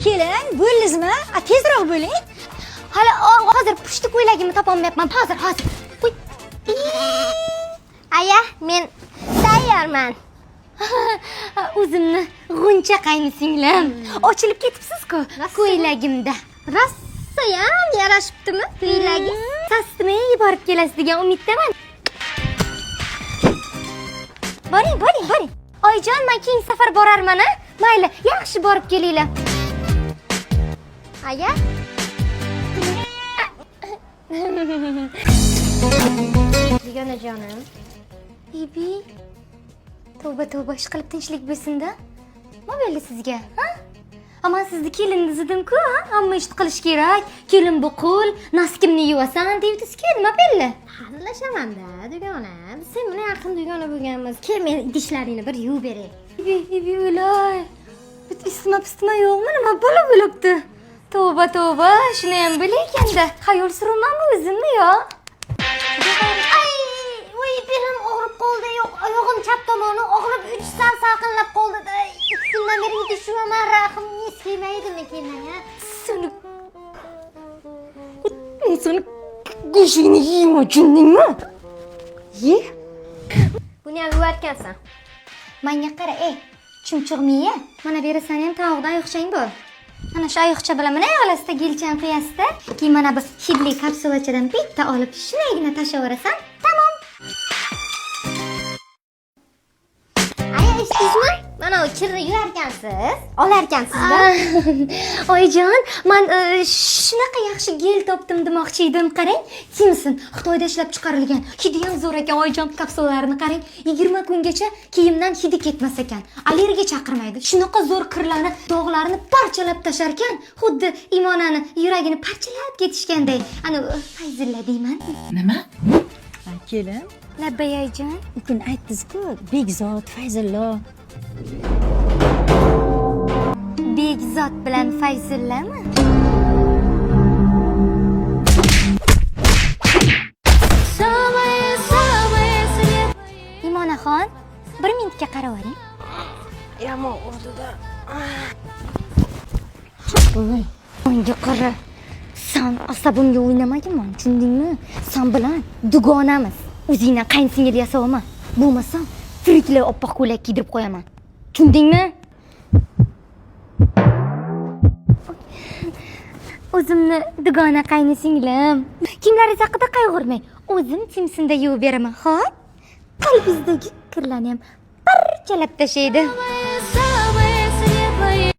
Keling, bo'ldingizmi? Tezroq bo'ling. Hali hozir pushti ko'ylagimni topolmayapman. Hozir. Uy. Aya, men tayyorman. O'zimni g'uncha qaynisinglim. Ochilib ketibsiz-ku ko'ylagimda. Rossayam yarashibdimi ko'ylagi? Tasdimay borib kelasiz degan umiddaman. Boring. Oyjon, men keyingi safar borarman-a? Mayli, yaxshi borib kelinglar. Aya? Degana jonim. Bibi. Tavba, ish qilib tinchlik bo'lsin-da. Nima bo'ldi sizga, ha? Aman sizni keliningiz edim-ku, ha? Hamma ishni qilish kerak. Kelin bu qul, noskimni yuvasan deysiz-ku, nima bo'ldi? Hazillashaman-da, degana. Sen bilan yaqin degana bo'lganmiz. Kel, men idishlaringni bir yuvib beray. Bibi, o'lay. Isitma yo'qmi? Nima bo'libdi? Tavba, shuni ham bilaykanda. Xayol surmanmi o'zimni yo? Voy, belim og'rib qoldi. Oyog'im chap tomoni og'rib, 3 soat salqinlab qoldi-da. 2 kundan beri yutishmayman, rahim kelmaydimi keyin-a? Seni go'shingni yeyman, tushundingmi? Ye. Buni ham yuvarkansan. Menga qara, chumchuq miya. Mana berasan ham tovuqdan oyoqchang bor. Mana shu oyoqcha bilan mana olasida gilchan qo'yasizda. Keyin mana bu hidli kapsulachadan bitta olib shunagina tashaverasan. Tamom. Aya, eshitdingizmi? Mana u kirni yuvarkansiz. Olarkansiz-da. Oyijon, men shunaqa yaxshi gel topdim demoqchi edim. Qarang, kimsin? Xitoyda ishlab chiqarilgan. Hidi ham zo'r ekan, oyijon, kapsulalarni qarang. 20 kungacha kiyimdan hidi ketmas ekan. Allergiya chaqirmaydi. Shunaqa zo'r kirlarni, dog'larni parchalab tashar ekan. Xuddi Imonani yuragini parchalab ketishganday. Ana Fayzilla deyman. Nima? Kelin. Labbay oyijon. Ukun aytdingiz-ku, Begzod, Fayzullo. Begzod bilan Fayzullami? Imonaxon, 1 minutga qarab oling. Yomon o'rdida. Menga qara. Sen asabimga o'ynamaganman, tushundingmi? Sen bilan dugonamiz. O'zingdan qaynsingil yasavma. Bo'lmasam, tiriklay oppoq ko'ylak kiydirib qo'yaman. Tushundingmi? O'zimni dugona qaynisinglim. Kimlaringiz haqida qayg'urmang. O'zim timsinda yuvib beraman, xo'p? Qalbingizdagi kirlarni ham parchalab tashlaydi.